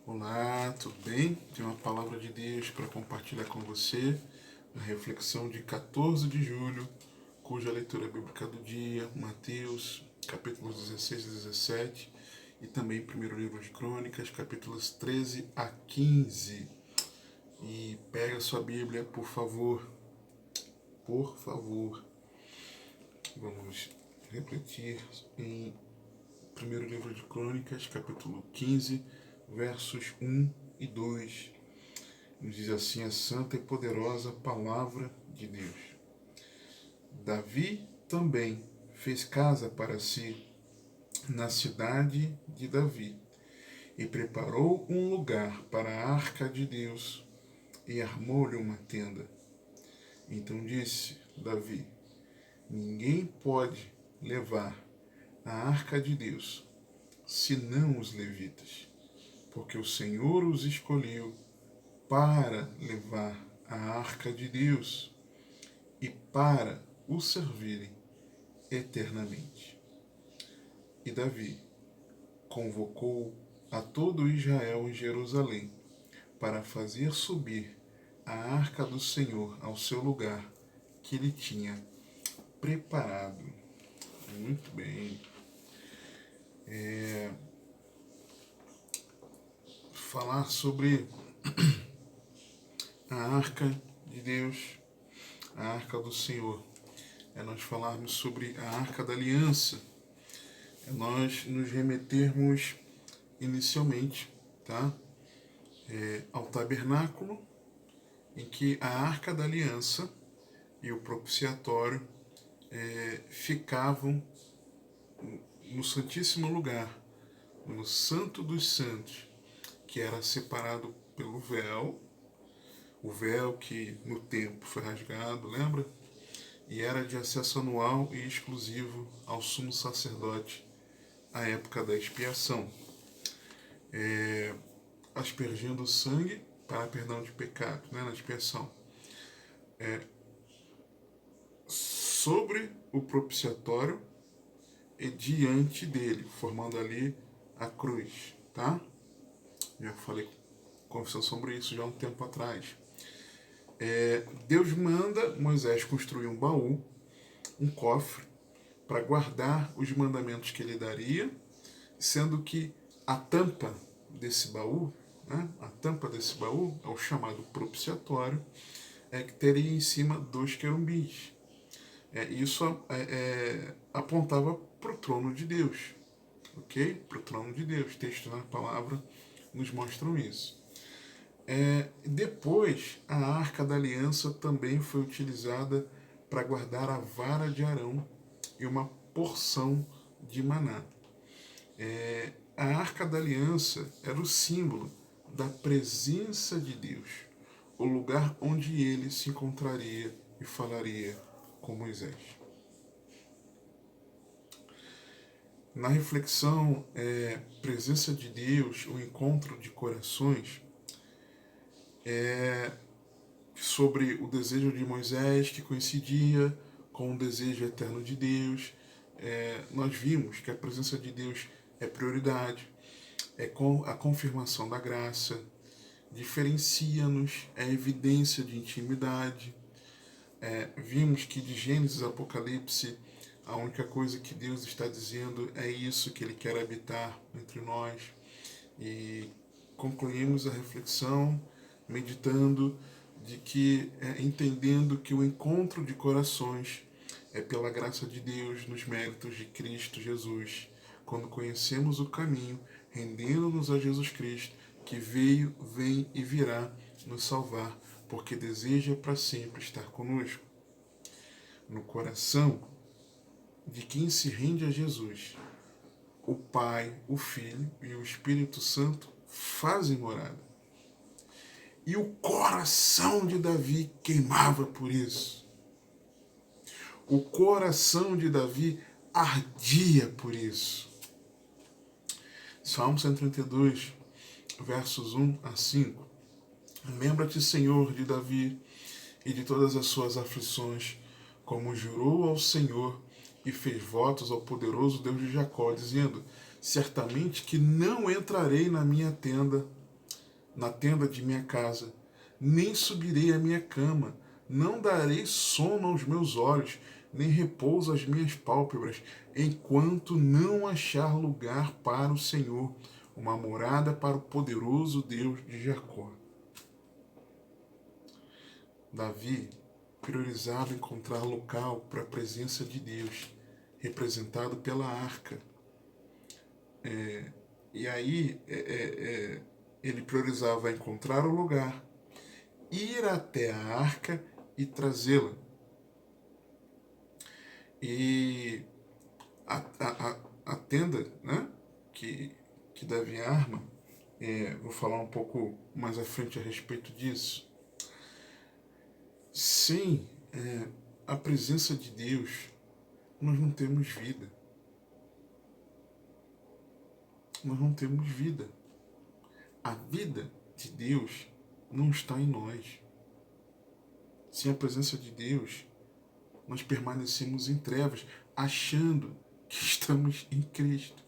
Olá, tudo bem? Tenho uma palavra de Deus para compartilhar com você na reflexão de 14 de julho, cuja leitura bíblica do dia, Mateus, capítulos 16 e 17, e também primeiro livro de Crônicas, capítulos 13 a 15. E pega a sua Bíblia, por favor. Por favor. Vamos refletir em primeiro livro de Crônicas, capítulo 15, versos 1 e 2. Nos diz assim a santa e poderosa palavra de Deus. Davi também fez casa para si na cidade de Davi e preparou um lugar para a arca de Deus e armou-lhe uma tenda. Então disse Davi: ninguém pode levar a arca de Deus senão os levitas, porque o Senhor os escolheu para levar a arca de Deus e para o servirem eternamente. E Davi convocou a todo Israel em Jerusalém para fazer subir a arca do Senhor ao seu lugar que ele tinha preparado. Muito bem. Falar sobre a arca de Deus, a arca do Senhor, é nós falarmos sobre a arca da aliança, é nós nos remetermos inicialmente, tá? Ao tabernáculo, em que a arca da aliança e o propiciatório ficavam no Santíssimo Lugar, no Santo dos Santos, que era separado pelo véu, o véu que no tempo foi rasgado, lembra? E era de acesso anual e exclusivo ao sumo sacerdote à época da expiação, aspergindo o sangue para perdão de pecado, né, na expiação. Sobre o propiciatório e diante dele, formando ali a cruz, tá? Já falei confissão sobre isso já há um tempo atrás. Deus manda Moisés construir um baú, um cofre, para guardar os mandamentos que ele daria, sendo que a tampa desse baú, né, a tampa desse baú é o chamado propiciatório, que teria em cima 2 querubins. Isso apontava para o trono de Deus, ok? Para o trono de Deus. Textos na palavra nos mostram isso. Depois, a arca da aliança também foi utilizada para guardar a vara de Arão e uma porção de maná. A arca da aliança era o símbolo da presença de Deus, o lugar onde ele se encontraria e falaria com Moisés. Na reflexão presença de Deus, o encontro de corações, sobre o desejo de Moisés que coincidia com o desejo eterno de Deus, nós vimos que a presença de Deus é prioridade, é com a confirmação da graça, diferencia-nos, é evidência de intimidade. Vimos que de Gênesis a Apocalipse, a única coisa que Deus está dizendo é isso, que Ele quer habitar entre nós. E concluímos a reflexão meditando de que, entendendo que o encontro de corações é pela graça de Deus nos méritos de Cristo Jesus. Quando conhecemos o caminho, rendendo-nos a Jesus Cristo, que veio, vem e virá nos salvar, porque deseja para sempre estar conosco. No coração de quem se rende a Jesus, o Pai, o Filho e o Espírito Santo fazem morada. E o coração de Davi queimava por isso. O coração de Davi ardia por isso. Salmo 132, versos 1 a 5. Lembra-te, Senhor, de Davi e de todas as suas aflições, como jurou ao Senhor e fez votos ao poderoso Deus de Jacó, dizendo: certamente que não entrarei na minha tenda na tenda de minha casa, nem subirei à minha cama, não darei sono aos meus olhos, nem repouso às minhas pálpebras, enquanto não achar lugar para o Senhor, uma morada para o poderoso Deus de Jacó. Davi priorizava encontrar local para a presença de Deus, representado pela arca. E aí ele priorizava encontrar o lugar, ir até a arca e trazê-la. E a tenda, né, que Davi arma, vou falar um pouco mais à frente a respeito disso. Sem a presença de Deus, nós não temos vida. Nós não temos vida. A vida de Deus não está em nós. Sem a presença de Deus, nós permanecemos em trevas, achando que estamos em Cristo.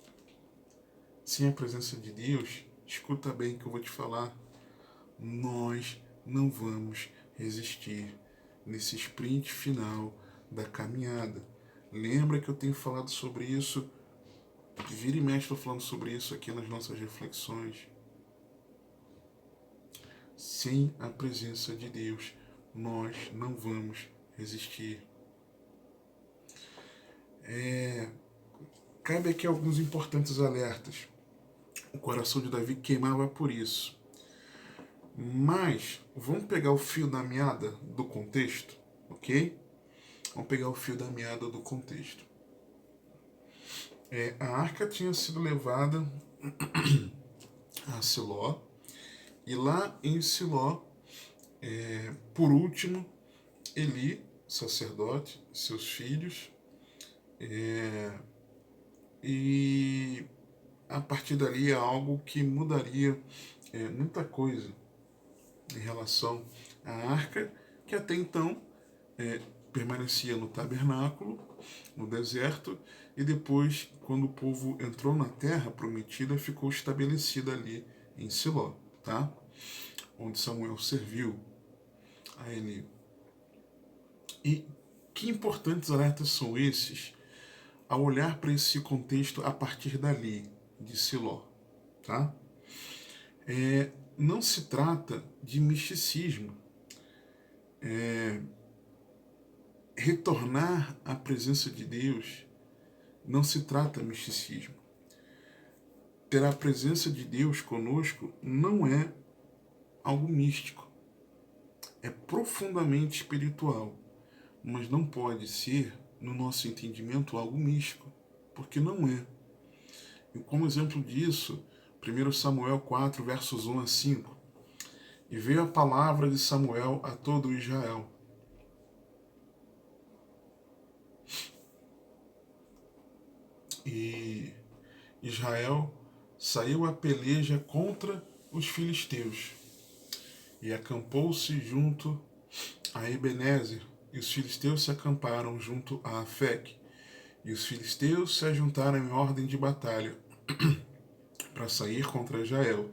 Sem a presença de Deus, escuta bem que eu vou te falar, nós não vamos resistir nesse sprint final da caminhada. Lembra que eu tenho falado sobre isso, vira e mexe estou falando sobre isso aqui nas nossas reflexões. Sem a presença de Deus, nós não vamos resistir. Cabe aqui alguns importantes alertas. O coração de Davi queimava por isso. Mas, vamos pegar o fio da meada do contexto, ok? Vamos pegar o fio da meada do contexto. A arca tinha sido levada a Siló, e lá em Siló, por último, Eli, sacerdote, seus filhos, e a partir dali é algo que mudaria muita coisa em relação à arca, que até então permanecia no tabernáculo, no deserto, e depois, quando o povo entrou na terra prometida, ficou estabelecida ali em Siló, tá? Onde Samuel serviu a Eli. E que importantes alertas são esses ao olhar para esse contexto a partir dali, de Siló, tá? Não se trata de misticismo. Retornar à presença de Deus não se trata de misticismo. Ter a presença de Deus conosco não é algo místico. É profundamente espiritual, mas não pode ser, no nosso entendimento, algo místico, porque não é. E como exemplo disso, 1 Samuel 4, versos 1 a 5. E veio a palavra de Samuel a todo Israel. E Israel saiu a peleja contra os filisteus e acampou-se junto a Ebenezer, e os filisteus se acamparam junto a Afec, e os filisteus se ajuntaram em ordem de batalha para sair contra Israel.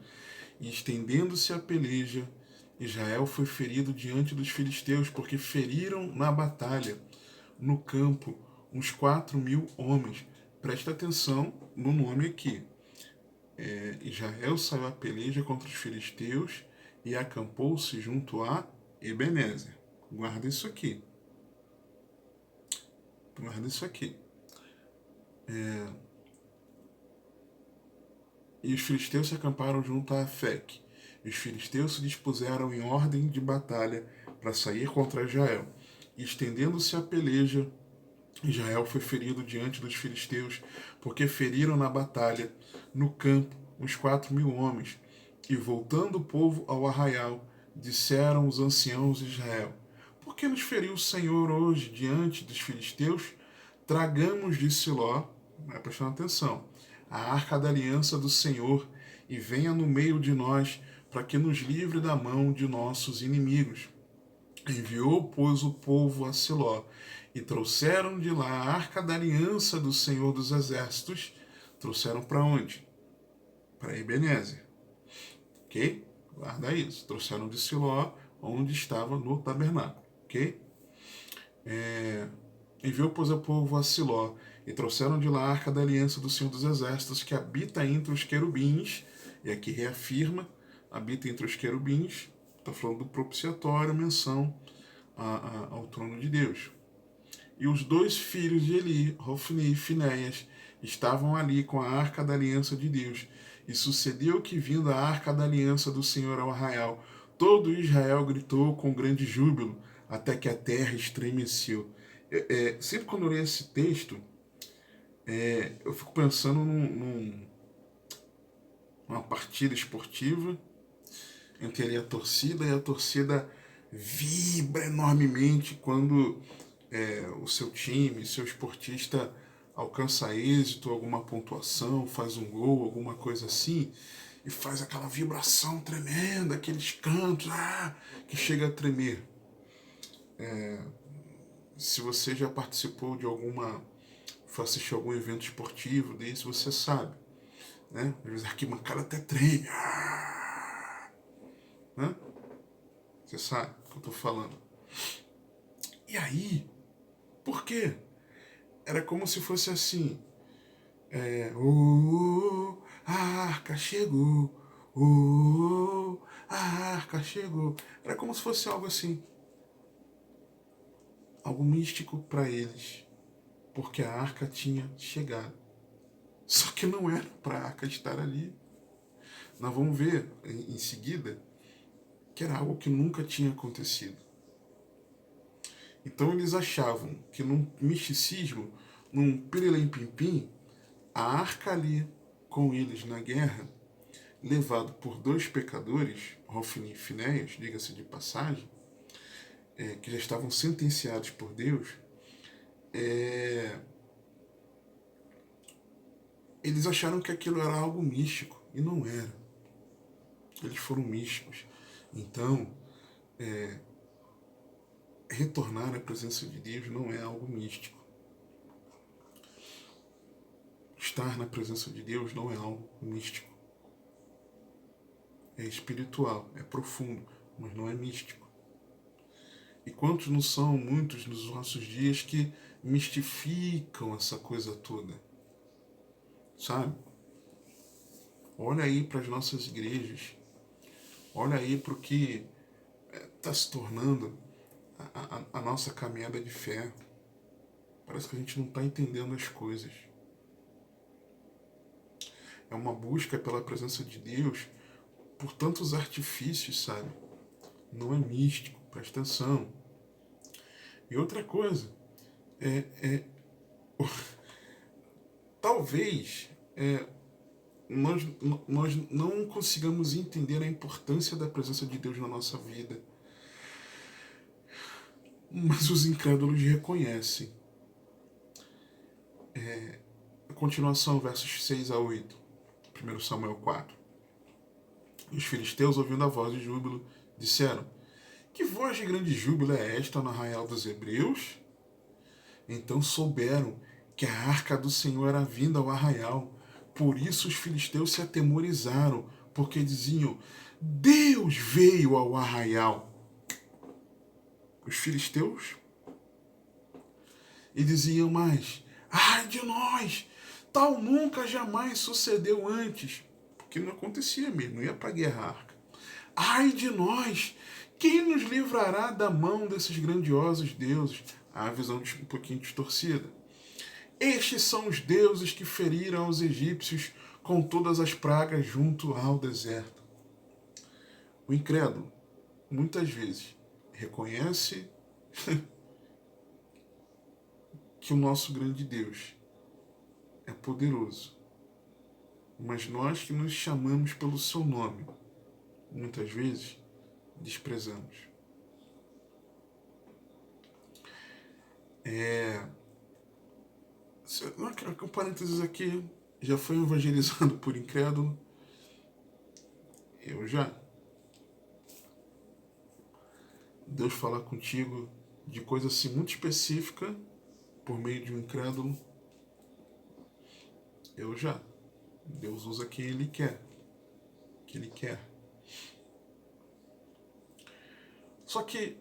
E estendendo-se a peleja, Israel foi ferido diante dos filisteus, porque feriram na batalha, no campo, uns 4.000 homens. Presta atenção no nome aqui. Israel saiu a peleja contra os filisteus e acampou-se junto a Ebenezer. Guarda isso aqui. Guarda isso aqui. E os filisteus se acamparam junto a Afec. E os filisteus se dispuseram em ordem de batalha para sair contra Israel. E estendendo-se a peleja, Israel foi ferido diante dos filisteus, porque feriram na batalha, no campo, uns 4.000 homens. E voltando o povo ao arraial, disseram os anciãos de Israel: por que nos feriu o Senhor hoje diante dos filisteus? Tragamos de Siló, prestando atenção, a arca da aliança do Senhor, e venha no meio de nós, para que nos livre da mão de nossos inimigos. Enviou, pois, o povo a Siló, e trouxeram de lá a arca da aliança do Senhor dos Exércitos. Trouxeram para onde? Para Ebenezer. Ok? Guarda isso. Trouxeram de Siló, onde estava no tabernáculo. Ok? Enviou, pois, o povo a Siló, e trouxeram de lá a arca da aliança do Senhor dos Exércitos, que habita entre os querubins, e aqui reafirma, habita entre os querubins, está falando do propiciatório, menção ao trono de Deus. E os dois filhos de Eli, Hofni e Finéias, estavam ali com a arca da aliança de Deus. E sucedeu que, vindo a arca da aliança do Senhor ao arraial, todo Israel gritou com grande júbilo, até que a terra estremeceu. Sempre quando eu leio esse texto, eu fico pensando numa partida esportiva entre ali a torcida, e a torcida vibra enormemente quando o seu time, seu esportista alcança êxito, alguma pontuação, faz um gol, alguma coisa assim, e faz aquela vibração tremenda, aqueles cantos que chega a tremer. Se você já participou de foi assistir algum evento esportivo desse, você sabe, né? Às vezes a arquibancada até treme, né? Você sabe o que eu estou falando. E aí, por quê? Era como se fosse assim, a arca chegou, a arca chegou. Era como se fosse algo assim, algo místico para eles, porque a arca tinha chegado. Só que não era para a arca estar ali. Nós vamos ver em seguida que era algo que nunca tinha acontecido. Então eles achavam que num misticismo, num pirelém-pim-pim, a arca ali com eles na guerra, levado por dois pecadores, Hofni e Finéias, diga-se de passagem, que já estavam sentenciados por Deus, eles acharam que aquilo era algo místico, e não era. Eles foram místicos. Então, retornar à presença de Deus não é algo místico. Estar na presença de Deus não é algo místico. É espiritual, é profundo, mas não é místico. E quantos não são muitos nos nossos dias que mistificam essa coisa toda? Sabe? Olha aí para as nossas igrejas. Olha aí para o que está se tornando a nossa caminhada de fé. Parece que a gente não está entendendo as coisas. É uma busca pela presença de Deus por tantos artifícios, sabe? Não é místico, presta atenção. E outra coisa, talvez nós não consigamos entender a importância da presença de Deus na nossa vida, mas os incrédulos reconhecem. A continuação, versos 6 a 8, 1 Samuel 4. Os filisteus, ouvindo a voz de júbilo, disseram: que voz de grande júbilo é esta no arraial dos hebreus? Então souberam que a arca do Senhor era vinda ao arraial. Por isso os filisteus se atemorizaram, porque diziam: Deus veio ao arraial. Os filisteus? E diziam mais: ai de nós! Tal nunca jamais sucedeu antes. Porque não acontecia mesmo, não ia para a guerra a arca. Ai de nós! Quem nos livrará da mão desses grandiosos deuses? A visão um pouquinho distorcida. Estes são os deuses que feriram os egípcios com todas as pragas junto ao deserto. O incrédulo, muitas vezes, reconhece que o nosso grande Deus é poderoso. Mas nós que nos chamamos pelo seu nome, muitas vezes, desprezamos. Um parênteses aqui, já foi evangelizado por incrédulo? Eu já. Deus falar contigo de coisa assim muito específica por meio de um incrédulo? Eu já. Deus usa quem Ele quer. Que Ele quer. Só que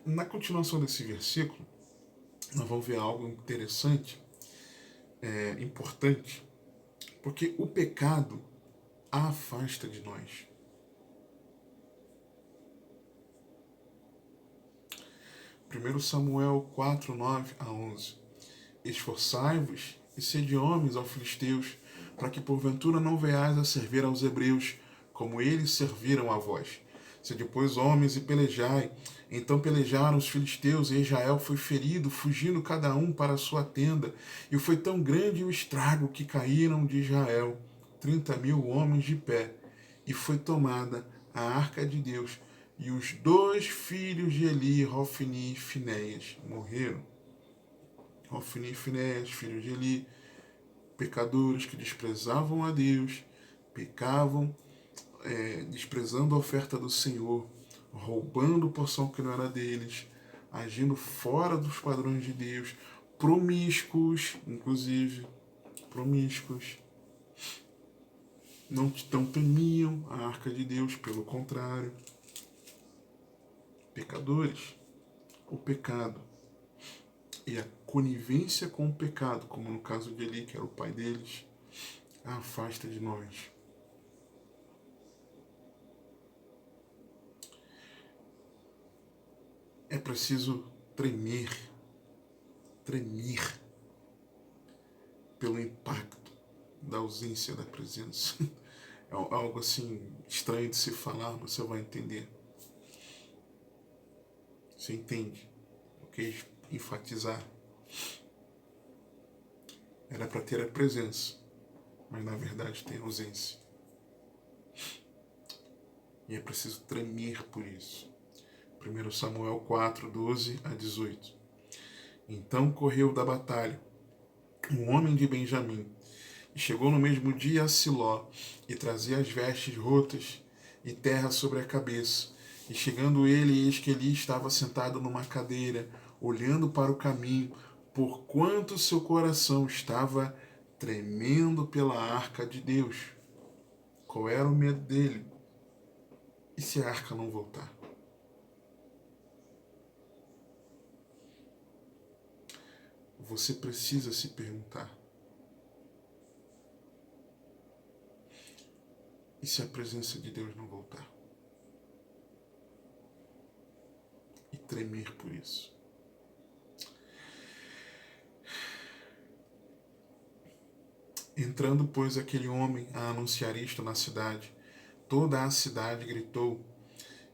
na continuação desse versículo, nós vamos ver algo interessante, importante, porque o pecado a afasta de nós. Primeiro Samuel 4, 9 a 11. Esforçai-vos e sede homens aos filisteus, para que porventura não veais a servir aos hebreus, como eles serviram a vós. Sede, pois, homens e pelejai. Então pelejaram os filisteus, e Israel foi ferido, fugindo cada um para a sua tenda. E foi tão grande o estrago que caíram de Israel 30.000 homens de pé. E foi tomada a arca de Deus, e os 2 filhos de Eli, Hofni e Finéias, morreram. Hofni e Finéias, filhos de Eli, pecadores que desprezavam a Deus, pecavam, desprezando a oferta do Senhor, roubando porção que não era deles, agindo fora dos padrões de Deus, promíscuos, inclusive, promíscuos. Não temiam a arca de Deus, pelo contrário. Pecadores, o pecado e a conivência com o pecado, como no caso de Eli, que era o pai deles, a afasta de nós. É preciso tremer pelo impacto da ausência da presença. É algo assim estranho de se falar, mas você vai entender. Você entende? Eu quis enfatizar. Era para ter a presença, mas na verdade tem ausência. E é preciso tremer por isso. 1 Samuel 4, 12 a 18. Então correu da batalha um homem de Benjamim, e chegou no mesmo dia a Siló, e trazia as vestes rotas e terra sobre a cabeça. E chegando ele, eis que Eli estava sentado numa cadeira, olhando para o caminho, porquanto seu coração estava tremendo pela arca de Deus. Qual era o medo dele? E se a arca não voltar? Você precisa se perguntar: e se a presença de Deus não voltar? E tremer por isso. Entrando, pois, aquele homem a anunciar isto na cidade, toda a cidade gritou.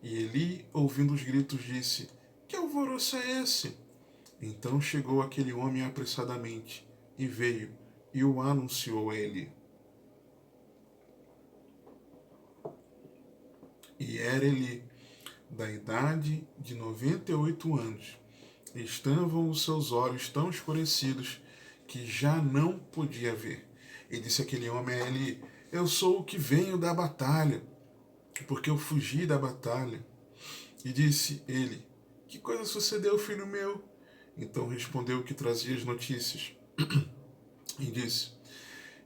E Eli, ouvindo os gritos, disse: que alvoroço é esse? Então chegou aquele homem apressadamente, e veio, e o anunciou a Eli. E era Eli, da idade de 98 anos. E estavam os seus olhos tão escurecidos que já não podia ver. E disse aquele homem a Eli: eu sou o que venho da batalha, porque eu fugi da batalha. E disse ele: que coisa sucedeu, filho meu? Então respondeu o que trazia as notícias. E disse: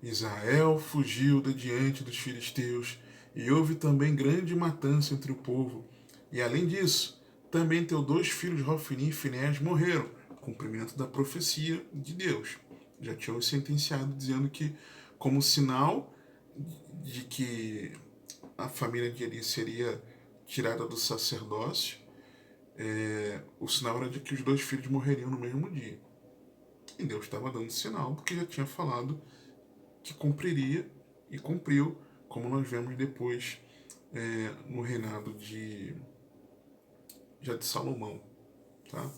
Israel fugiu de diante dos filisteus, e houve também grande matança entre o povo. E além disso, também teus 2 filhos, Hofni e Finéias, morreram, cumprimento da profecia de Deus. Já tinham sentenciado, dizendo que, como sinal de que a família de Eli seria tirada do sacerdócio, o sinal era de que os 2 filhos morreriam no mesmo dia. E Deus estava dando sinal, porque já tinha falado que cumpriria, e cumpriu, como nós vemos depois no reinado de Salomão. Tá?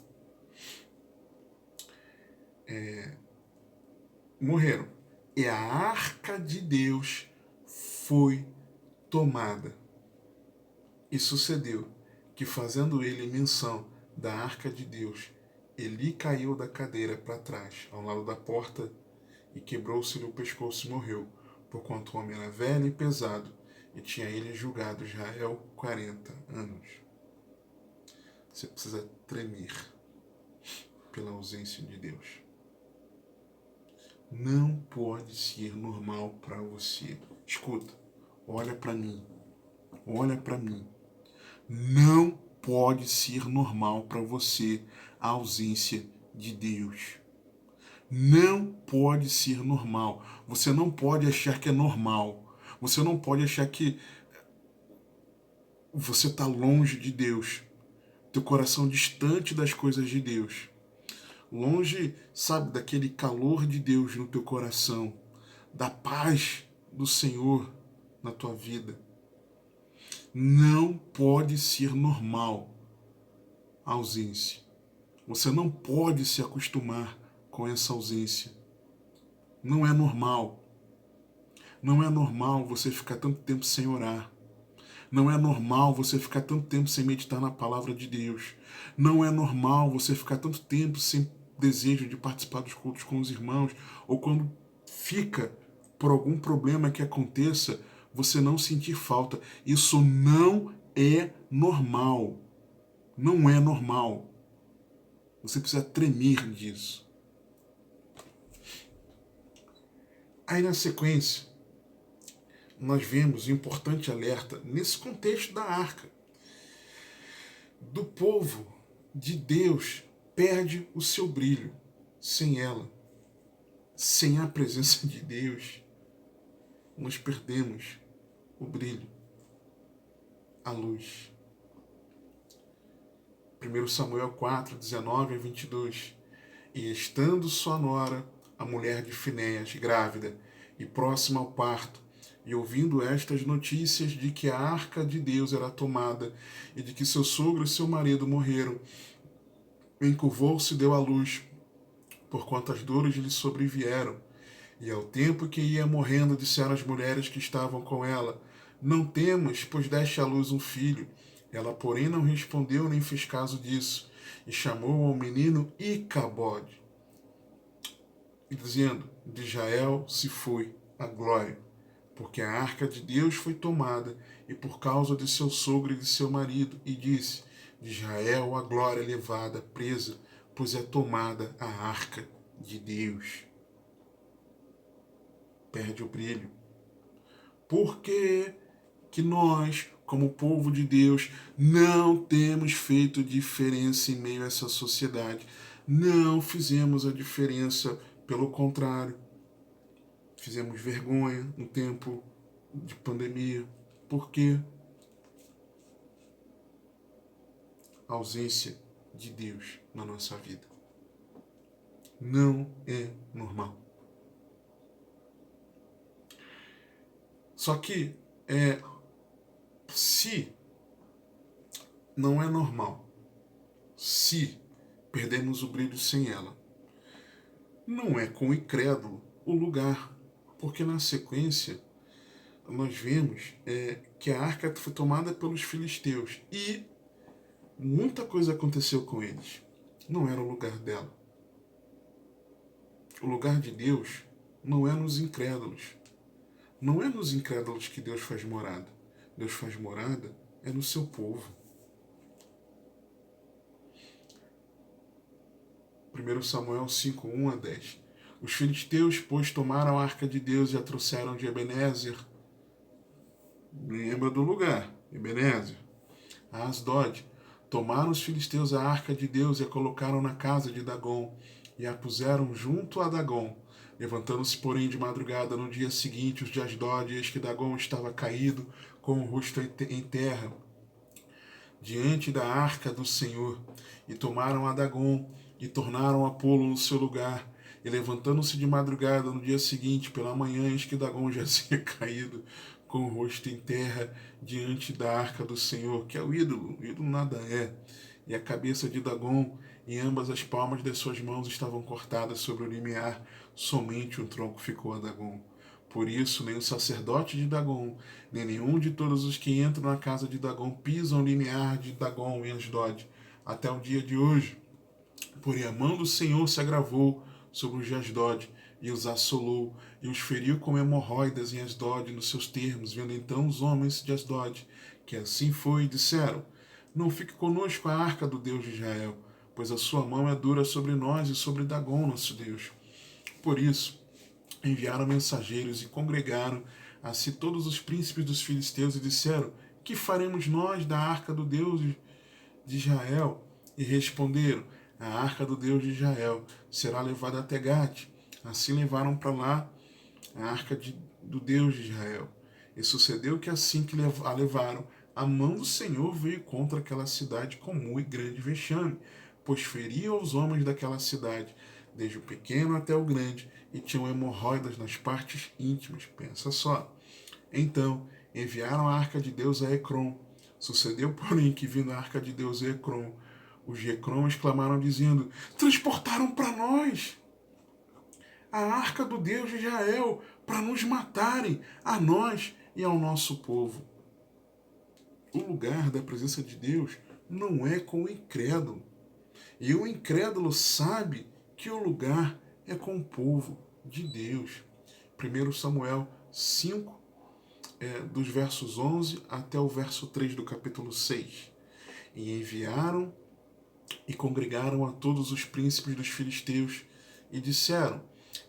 Morreram. E a arca de Deus foi tomada. E sucedeu que, fazendo ele menção da arca de Deus, Eli caiu da cadeira para trás, ao lado da porta, e quebrou-se-lhe o pescoço e morreu, porquanto o homem era velho e pesado, e tinha ele julgado Israel 40 anos. Você precisa tremer pela ausência de Deus. Não pode ser normal para você. Escuta, olha para mim. Olha para mim. Não pode ser normal para você a ausência de Deus. Não pode ser normal. Você não pode achar que é normal. Você não pode achar que você está longe de Deus. Teu coração distante das coisas de Deus. Longe, sabe, daquele calor de Deus no teu coração. Da paz do Senhor na tua vida. Não pode ser normal a ausência. Você não pode se acostumar com essa ausência. Não é normal. Não é normal você ficar tanto tempo sem orar. Não é normal você ficar tanto tempo sem meditar na palavra de Deus. Não é normal você ficar tanto tempo sem desejo de participar dos cultos com os irmãos. Ou quando fica por algum problema que aconteça, você não sentir falta. Isso não é normal. Não é normal. Você precisa tremer disso. Aí na sequência, nós vemos um importante alerta nesse contexto da arca. Do povo de Deus perde o seu brilho sem ela. Sem a presença de Deus, nós perdemos o brilho, a luz. 1 Samuel 4, 19 a 22. E estando sua nora, a mulher de Finéias, grávida e próxima ao parto, e ouvindo estas notícias de que a arca de Deus era tomada e de que seu sogro e seu marido morreram, encurvou-se e deu à luz, porquanto as dores lhe sobrevieram. E ao tempo que ia morrendo, disseram as mulheres que estavam com ela: Não temas, pois deste à luz um filho. Ela, porém, não respondeu nem fez caso disso, e chamou ao menino Icabode, dizendo: De Israel se foi a glória, porque a arca de Deus foi tomada, e por causa de seu sogro e de seu marido, e disse: De Israel a glória levada, presa, pois é tomada a arca de Deus. Perde o brilho. Por que que nós, como povo de Deus, não temos feito diferença em meio a essa sociedade? Não fizemos a diferença, pelo contrário, fizemos vergonha no tempo de pandemia. Por quê? A ausência de Deus na nossa vida. Não é normal. Só que, se não é normal, se perdemos o brilho sem ela, não é com o incrédulo o lugar, porque na sequência nós vemos que a arca foi tomada pelos filisteus e muita coisa aconteceu com eles. Não era o lugar dela. O lugar de Deus não é nos incrédulos. Não é nos incrédulos que Deus faz morada. Deus faz morada é no seu povo. 1 Samuel 5, 1 a 10. Os filisteus, pois, tomaram a arca de Deus e a trouxeram de Ebenezer. Lembra do lugar, Ebenezer. A Asdod. Tomaram os filisteus a arca de Deus e a colocaram na casa de Dagom, e a puseram junto a Dagom. Levantando-se, porém, de madrugada no dia seguinte, os de Asdod, eis que Dagom estava caído, com o rosto em terra, diante da arca do Senhor. E tomaram a Dagom, e tornaram a pô-lo no seu lugar. E levantando-se de madrugada no dia seguinte, pela manhã, eis que Dagom jazia caído, com o rosto em terra, diante da arca do Senhor, que é o ídolo nada é. E a cabeça de Dagom e ambas as palmas das suas mãos estavam cortadas sobre o limiar, somente um tronco ficou a Dagom. Por isso, nem o sacerdote de Dagom, nem nenhum de todos os que entram na casa de Dagom pisam o limiar de Dagom em Asdod, até o dia de hoje. Porém, a mão do Senhor se agravou sobre os de Asdod, e os assolou, e os feriu com hemorroidas em Asdod, nos seus termos. Vendo então os homens de Asdod, que assim foi, disseram: Não fique conosco a arca do Deus de Israel, pois a sua mão é dura sobre nós e sobre Dagom, nosso Deus. Por isso, enviaram mensageiros e congregaram a si todos os príncipes dos filisteus e disseram: Que faremos nós da arca do Deus de Israel, e responderam: a arca do Deus de Israel será levada até Gate. Assim levaram para lá a arca do Deus de Israel. E sucedeu que assim que a levaram, a mão do Senhor veio contra aquela cidade com muito grande vexame, pois feria os homens daquela cidade, desde o pequeno até o grande, e tinham hemorroidas nas partes íntimas. Pensa só. Então enviaram a arca de Deus a Ecrom. Sucedeu, porém, que vindo a arca de Deus a Ecrom, os de Ecrom exclamaram dizendo: transportaram para nós a arca do Deus de Israel para nos matarem, a nós e ao nosso povo. O lugar da presença de Deus não é com o incrédulo. E o incrédulo sabe que o lugar é com o povo de Deus. 1 Samuel 5, dos versos 11 até o verso 3 do capítulo 6. E enviaram e congregaram a todos os príncipes dos filisteus e disseram: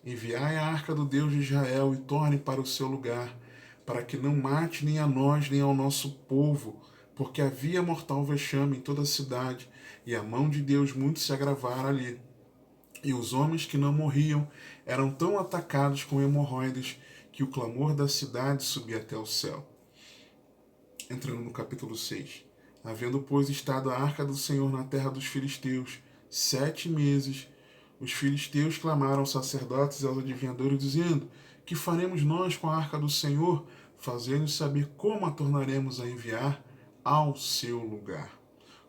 enviai a arca do Deus de Israel e torne para o seu lugar, para que não mate nem a nós nem ao nosso povo, porque havia mortal vexame em toda a cidade, e a mão de Deus muito se agravara ali. E os homens que não morriam eram tão atacados com hemorroides que o clamor da cidade subia até o céu. Entrando no capítulo 6. Havendo, pois, estado a arca do Senhor na terra dos filisteus 7 meses, os filisteus clamaram aos sacerdotes e aos adivinhadores, dizendo: que faremos nós com a arca do Senhor? Fazendo-nos saber como a tornaremos a enviar ao seu lugar.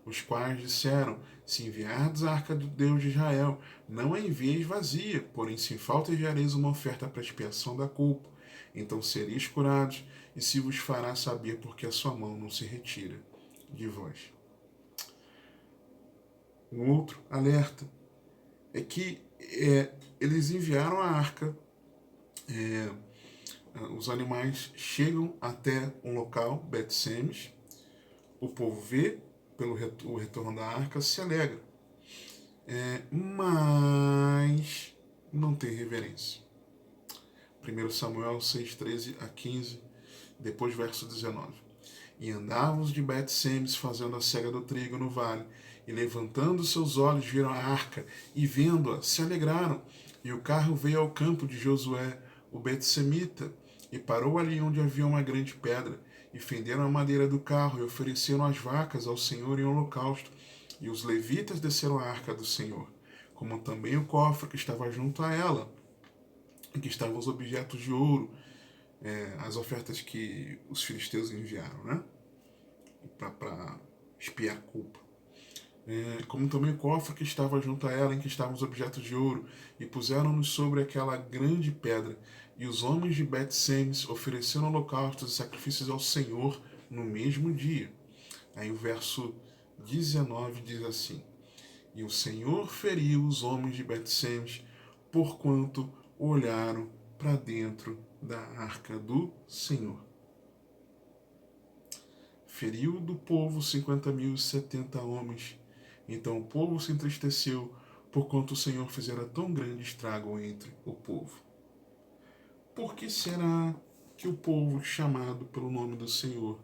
Os quais disseram: se enviardes a arca do Deus de Israel, não a envieis vazia, porém sem falta enviareis uma oferta para expiação da culpa. Então sereis curados, e se vos fará saber porque a sua mão não se retira de vós. Um outro alerta é que eles enviaram a arca, os animais chegam até um local, Bet-Semes, o povo vê pelo o retorno da arca, se alegra, mas não tem reverência. 1 Samuel 6, 13 a 15, depois verso 19. E andavam os de Bet-Semes fazendo a cega do trigo no vale, e levantando seus olhos viram a arca, e vendo-a, se alegraram. E o carro veio ao campo de Josué, o Bet-Semita, e parou ali onde havia uma grande pedra, e fenderam a madeira do carro, e ofereceram as vacas ao Senhor em holocausto. E os levitas desceram a arca do Senhor, como também o cofre que estava junto a ela, em que estavam os objetos de ouro, as ofertas que os filisteus enviaram, né? Para expiar a culpa. Como também o cofre que estava junto a ela, em que estavam os objetos de ouro, e puseram-nos sobre aquela grande pedra. E os homens de Bet-Semes ofereceram holocaustos e sacrifícios ao Senhor no mesmo dia. Aí o verso 19 diz assim: e o Senhor feriu os homens de Bet-Semes, porquanto olharam para dentro da arca do Senhor. Feriu do povo 50.070 homens. Então o povo se entristeceu, porquanto o Senhor fizera tão grande estrago entre o povo. Por que será que o povo chamado pelo nome do Senhor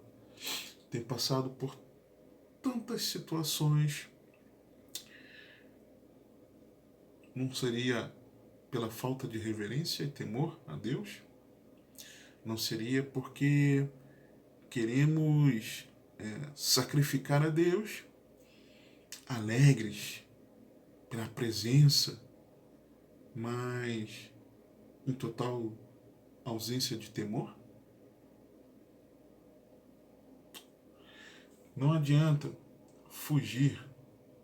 tem passado por tantas situações? Não seria pela falta de reverência e temor a Deus? Não seria porque queremos sacrificar a Deus, alegres pela presença, mas em total ausência de temor? Não adianta fugir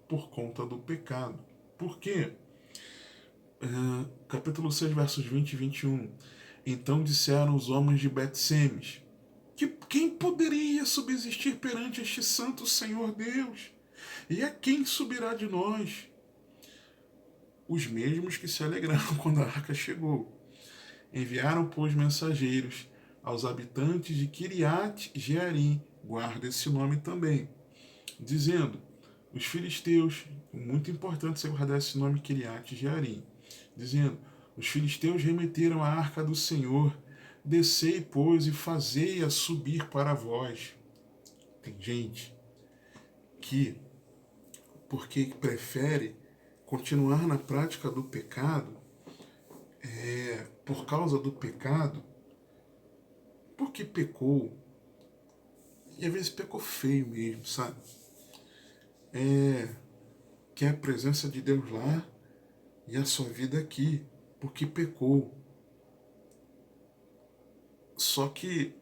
por conta do pecado. Por quê? Capítulo 6, versos 20 e 21. Então disseram os homens de Bet-Semes: que quem poderia subsistir perante este santo Senhor Deus? E a quem subirá de nós? Os mesmos que se alegraram quando a arca chegou. Enviaram, pois, mensageiros aos habitantes de Kiriat Jearim, guarda esse nome também, dizendo: os filisteus, muito importante você guardar esse nome, Kiriat Jearim, dizendo: os filisteus remeteram a arca do Senhor, descei, pois, e fazei-a subir para vós. Tem gente que porque prefere continuar na prática do pecado, por causa do pecado, porque pecou, e às vezes pecou feio mesmo, sabe? Quer a presença de Deus lá e a sua vida aqui, porque pecou. Só que,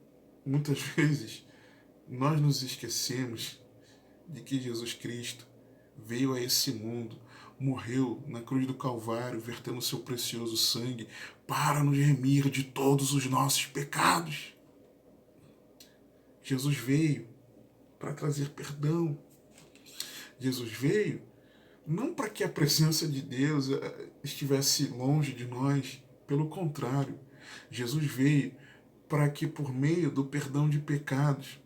muitas vezes, nós nos esquecemos de que Jesus Cristo veio a esse mundo, morreu na cruz do Calvário, vertendo seu precioso sangue para nos remir de todos os nossos pecados. Jesus veio para trazer perdão. Jesus veio não para que a presença de Deus estivesse longe de nós, pelo contrário, Jesus veio para que por meio do perdão de pecados,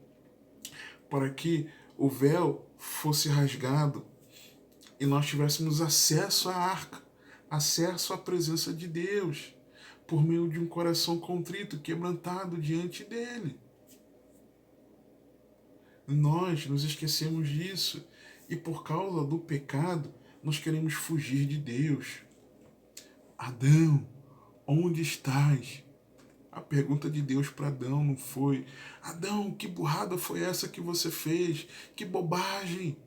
para que o véu fosse rasgado e nós tivéssemos acesso à arca, acesso à presença de Deus, por meio de um coração contrito, quebrantado diante dele. Nós nos esquecemos disso e por causa do pecado nós queremos fugir de Deus. Adão, onde estás? A pergunta de Deus para Adão não foi: Adão, que burrada foi essa que você fez? Que bobagem!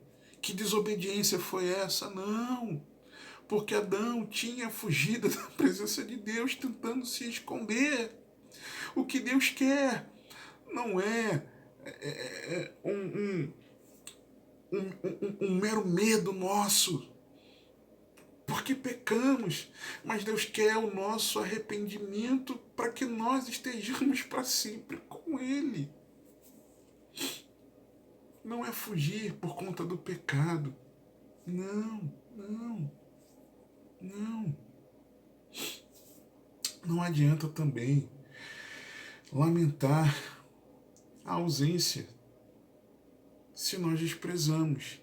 Que desobediência foi essa? Não! Porque Adão tinha fugido da presença de Deus, tentando se esconder. O que Deus quer não é um mero medo nosso, porque pecamos, mas Deus quer o nosso arrependimento para que nós estejamos para sempre com Ele. Não é fugir por conta do pecado. Não, não, não. Não adianta também lamentar a ausência se nós desprezamos.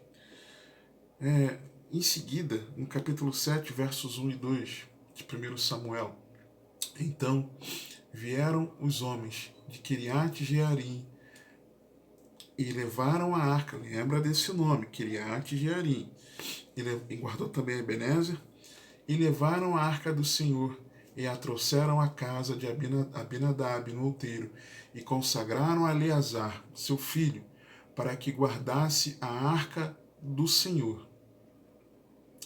Em seguida, no capítulo 7, versos 1 e 2 de 1 Samuel, então vieram os homens de Kiriat Jearim e levaram a arca, lembra desse nome, Kiriat Jearim, e guardou também Ebenezer, e levaram a arca do Senhor e a trouxeram à casa de Abinadab no outeiro e consagraram a Eleazar, seu filho, para que guardasse a arca do Senhor.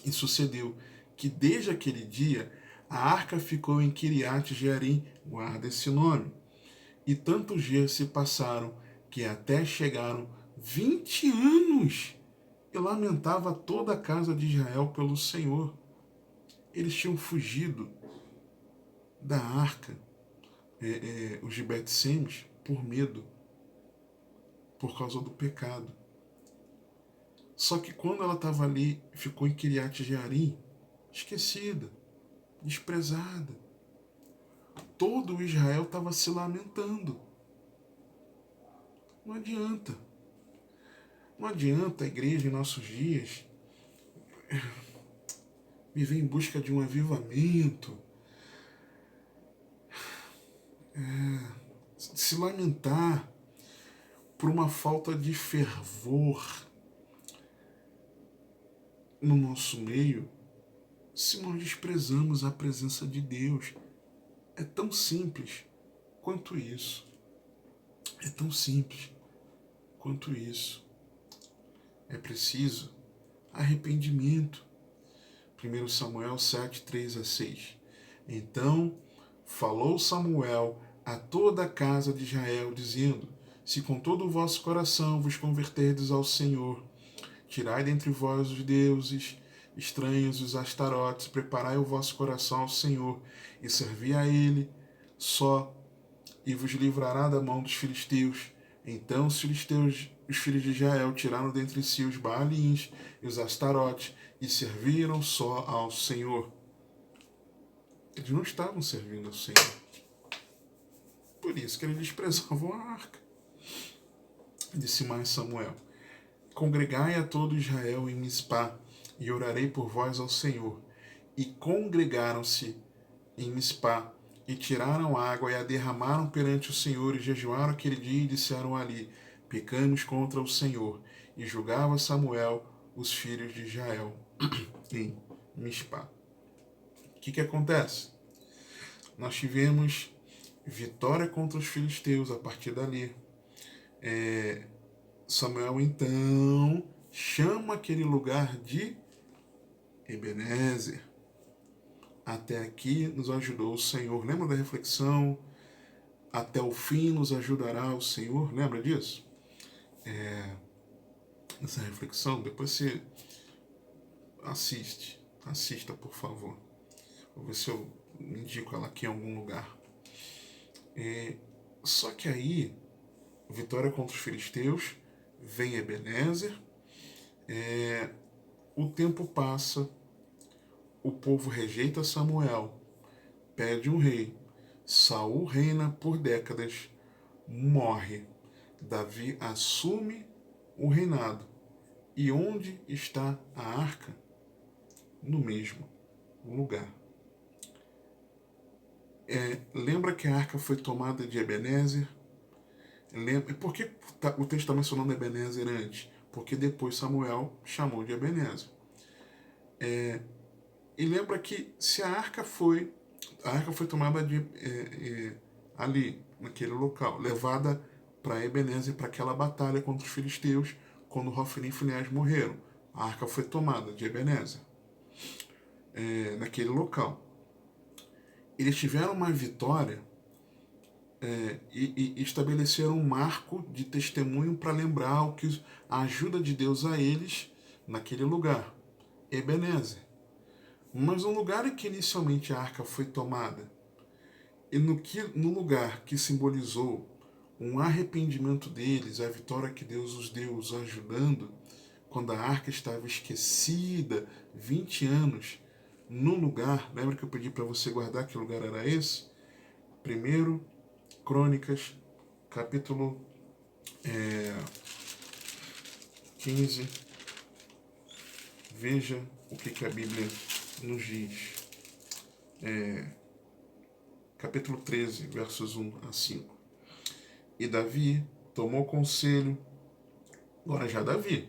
E sucedeu que desde aquele dia a arca ficou em Kiriat Jearim, guarda esse nome. E tantos dias se passaram que até chegaram 20 anos e lamentava toda a casa de Israel pelo Senhor. Eles tinham fugido da arca, os de Bet-Semes, por medo, por causa do pecado. Só que quando ela estava ali, ficou em Kiriat Jearim, esquecida, desprezada. Todo o Israel estava se lamentando. Não adianta. Não adianta a igreja em nossos dias viver em busca de um avivamento, se lamentar por uma falta de fervor no nosso meio, se nós desprezamos a presença de Deus. É tão simples quanto isso. É tão simples quanto isso. É preciso arrependimento. 1 Samuel 7, 3 a 6. Então falou Samuel a toda a casa de Israel, dizendo: se com todo o vosso coração vos converterdes ao Senhor, tirai dentre vós os deuses estranhos, os astarotes, preparai o vosso coração ao Senhor, e servi a Ele só, e vos livrará da mão dos filisteus. Então os filisteus, os filhos de Israel, tiraram dentre si os Baalins e os astarotes, e serviram só ao Senhor. Eles não estavam servindo ao Senhor. Por isso que eles desprezavam a arca. Disse mais Samuel: congregai a todo Israel em Mispá, e orarei por vós ao Senhor. E congregaram-se em Mispá, e tiraram água, e a derramaram perante o Senhor, e jejuaram aquele dia, e disseram ali: pecamos contra o Senhor. E julgava Samuel os filhos de Israel em Mispá. O que acontece? Nós tivemos vitória contra os filisteus a partir dali. Samuel então chama aquele lugar de Ebenezer. Até aqui nos ajudou o Senhor. Lembra da reflexão? Até o fim nos ajudará o Senhor. Lembra disso? Essa reflexão, depois você assista, por favor. Vou ver se eu indico ela aqui em algum lugar. Só que aí, vitória contra os filisteus, vem Ebenezer, o tempo passa, o povo rejeita Samuel, pede um rei, Saul reina por décadas, morre, Davi assume o reinado. E onde está a arca? No mesmo lugar. Lembra que a arca foi tomada de Ebenezer? Por que o texto está mencionando Ebenezer antes? Porque depois Samuel chamou de Ebenezer. E lembra que se a arca foi tomada ali, naquele local, levada para Ebenezer, para aquela batalha contra os filisteus, quando Hofni e Finéas morreram. A arca foi tomada de Ebenezer, naquele local. Eles tiveram uma vitória e estabeleceram um marco de testemunho para lembrar a ajuda de Deus a eles naquele lugar, Ebenezer. Mas no lugar em que inicialmente a arca foi tomada, e no lugar que simbolizou um arrependimento deles, a vitória que Deus os deu, os ajudando, quando a arca estava esquecida, 20 anos, no lugar, lembra que eu pedi para você guardar que lugar era esse? 1 Crônicas, capítulo 15. Veja o que a Bíblia nos diz. Capítulo 13, versos 1 a 5. E Davi tomou conselho, agora já Davi,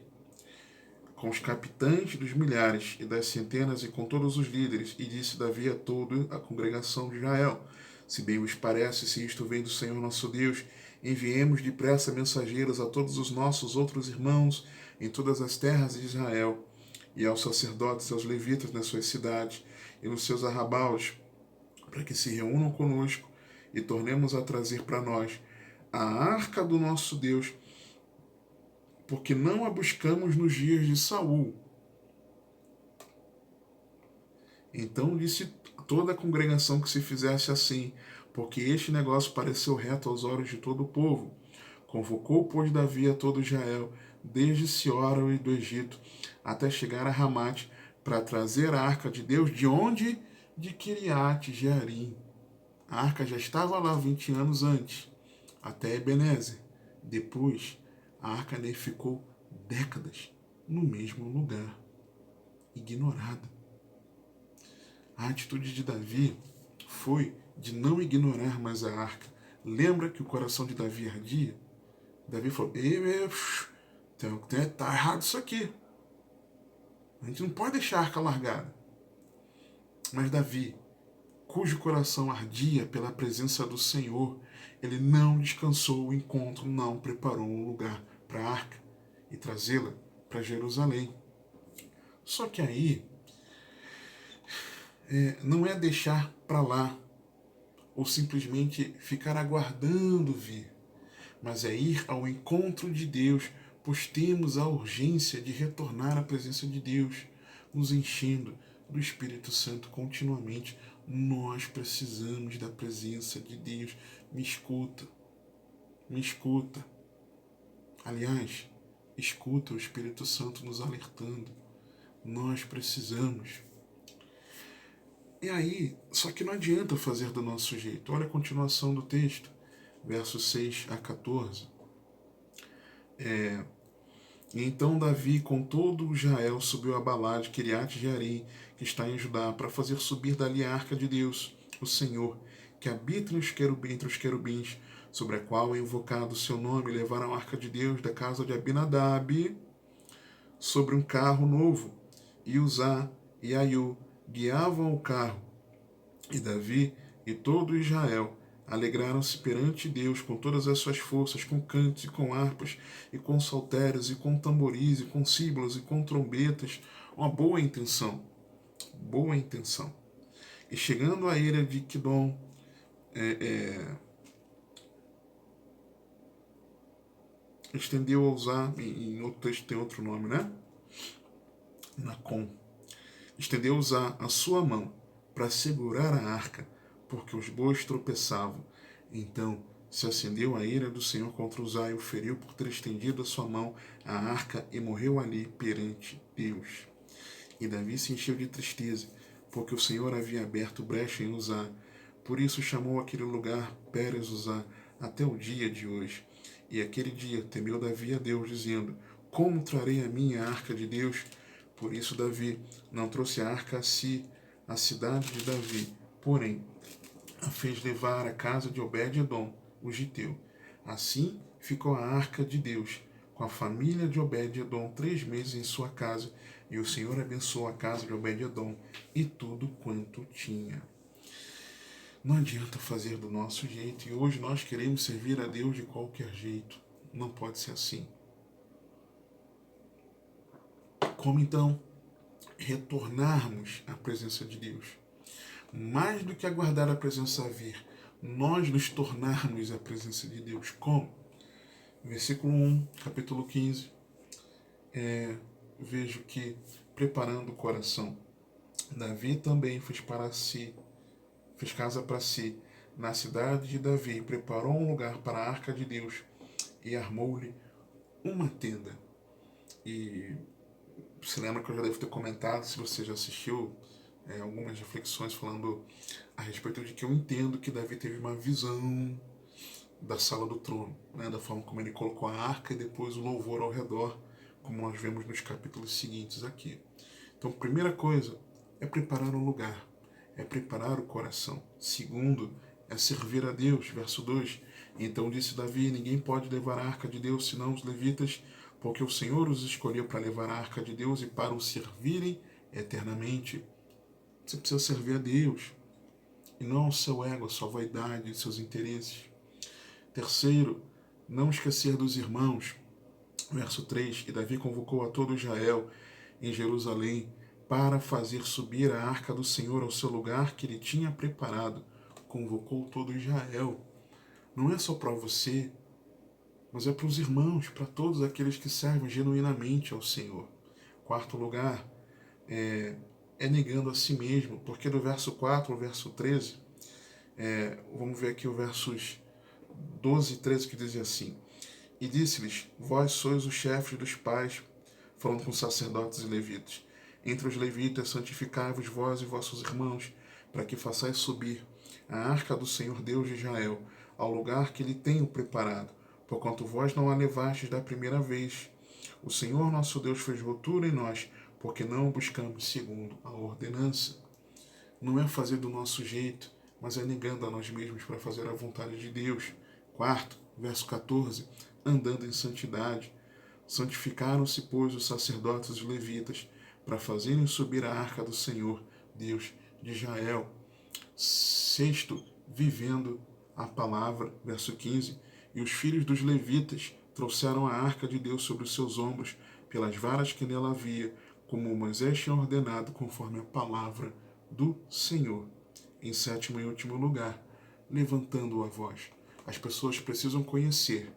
com os capitães dos milhares e das centenas e com todos os líderes, e disse Davi a toda a congregação de Israel: se bem vos parece, se isto vem do Senhor nosso Deus, enviemos depressa mensageiros a todos os nossos outros irmãos em todas as terras de Israel, e aos sacerdotes e aos levitas nas suas cidades e nos seus arrabaus, para que se reúnam conosco e tornemos a trazer para nós a arca do nosso Deus, porque não a buscamos nos dias de Saul. Então disse toda a congregação que se fizesse assim, porque este negócio pareceu reto aos olhos de todo o povo. Convocou, pois, Davi a todo Israel, desde Siora e do Egito, até chegar a Ramate, para trazer a arca de Deus. De onde? De Kiriat Jearim. A arca já estava lá 20 anos antes, até Ebenezer. Depois, a arca nem ficou décadas no mesmo lugar, ignorada. A atitude de Davi foi de não ignorar mais a arca. Lembra que o coração de Davi ardia? Davi falou: tá errado isso aqui. A gente não pode deixar a arca largada. Mas Davi, cujo coração ardia pela presença do Senhor, ele não descansou o encontro, não preparou um lugar para a arca e trazê-la para Jerusalém. Só que aí não é deixar para lá ou simplesmente ficar aguardando vir, mas é ir ao encontro de Deus, pois temos a urgência de retornar à presença de Deus, nos enchendo do Espírito Santo continuamente. Nós precisamos da presença de Deus. Me escuta. Aliás, escuta o Espírito Santo nos alertando. Nós precisamos. E aí, só que não adianta fazer do nosso jeito. Olha a continuação do texto, versos 6 a 14. E então Davi, com todo o Israel, subiu a Balá de Kiriat Jearim, que está em Judá, para fazer subir dali a arca de Deus, o Senhor, que habita entre os querubins, sobre a qual é invocado o seu nome, levaram a arca de Deus da casa de Abinadab, sobre um carro novo, e Uzá e Aiô guiavam o carro. E Davi e todo Israel alegraram-se perante Deus com todas as suas forças, com cantos e com harpas, e com saltérios, e com tamboris, e com símbolos, e com trombetas. Uma boa intenção. Boa intenção. E chegando à ilha de Quidom, estendeu a usar, em outro texto tem outro nome, né? Nacon. Estendeu a usar a sua mão para segurar a arca, porque os bois tropeçavam. Então se acendeu a ira do Senhor contra Uzá e o feriu por ter estendido a sua mão à arca e morreu ali perante Deus. E Davi se encheu de tristeza, porque o Senhor havia aberto brecha em Uzá. Por isso chamou aquele lugar Pérez Uzá até o dia de hoje. E aquele dia temeu Davi a Deus, dizendo: Como trarei a minha arca de Deus? Por isso Davi não trouxe a arca a si, a cidade de Davi, porém a fez levar à casa de Obed-edom, o giteu. Assim ficou a arca de Deus com a família de Obed-edom 3 meses em sua casa, e o Senhor abençoou a casa de Obed-edom e tudo quanto tinha. Não adianta fazer do nosso jeito, e hoje nós queremos servir a Deus de qualquer jeito. Não pode ser assim. Como então retornarmos à presença de Deus? Mais do que aguardar a presença vir, nós nos tornarmos a presença de Deus. Como? Versículo 1, capítulo 15, vejo que, preparando o coração, Davi também fez casa para si, na cidade de Davi, preparou um lugar para a arca de Deus e armou-lhe uma tenda. E você lembra que eu já devo ter comentado, se você já assistiu, algumas reflexões falando a respeito de que eu entendo que Davi teve uma visão da sala do trono, né, da forma como ele colocou a arca e depois o louvor ao redor, como nós vemos nos capítulos seguintes aqui. Então, primeira coisa é preparar um lugar, é preparar o coração. Segundo, é servir a Deus. Verso 2. Então disse Davi: Ninguém pode levar a arca de Deus senão os levitas, porque o Senhor os escolheu para levar a arca de Deus e para o servirem eternamente. Você precisa servir a Deus e não ao seu ego, a sua vaidade e seus interesses. Terceiro, não esquecer dos irmãos. Verso 3. E Davi convocou a todo Israel em Jerusalém para fazer subir a arca do Senhor ao seu lugar que ele tinha preparado. Convocou todo Israel. Não é só para você, mas é para os irmãos, para todos aqueles que servem genuinamente ao Senhor. Quarto lugar, é negando a si mesmo, porque do verso 4 ao verso 13, vamos ver aqui os versos 12 e 13 que dizem assim: E disse-lhes: Vós sois os chefes dos pais, falando com sacerdotes e levitas. Entre os levitas santificai-vos vós e vossos irmãos, para que façais subir a arca do Senhor Deus de Israel ao lugar que lhe tenho preparado, porquanto vós não a levastes da primeira vez. O Senhor nosso Deus fez ruptura em nós, porque não o buscamos segundo a ordenança. Não é fazer do nosso jeito, mas é negando a nós mesmos para fazer a vontade de Deus. Quarto, verso 14, andando em santidade. Santificaram-se, pois, os sacerdotes e os levitas, para fazerem subir a arca do Senhor, Deus de Israel. Sexto, vivendo a palavra, verso 15, e os filhos dos levitas trouxeram a arca de Deus sobre os seus ombros, pelas varas que nela havia, como Moisés tinha ordenado, conforme a palavra do Senhor. Em sétimo e último lugar, levantando a voz. As pessoas precisam conhecer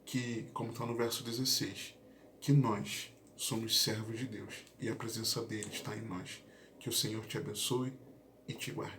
que, como está no verso 16, que nós somos servos de Deus e a presença dele está em nós. Que o Senhor te abençoe e te guarde.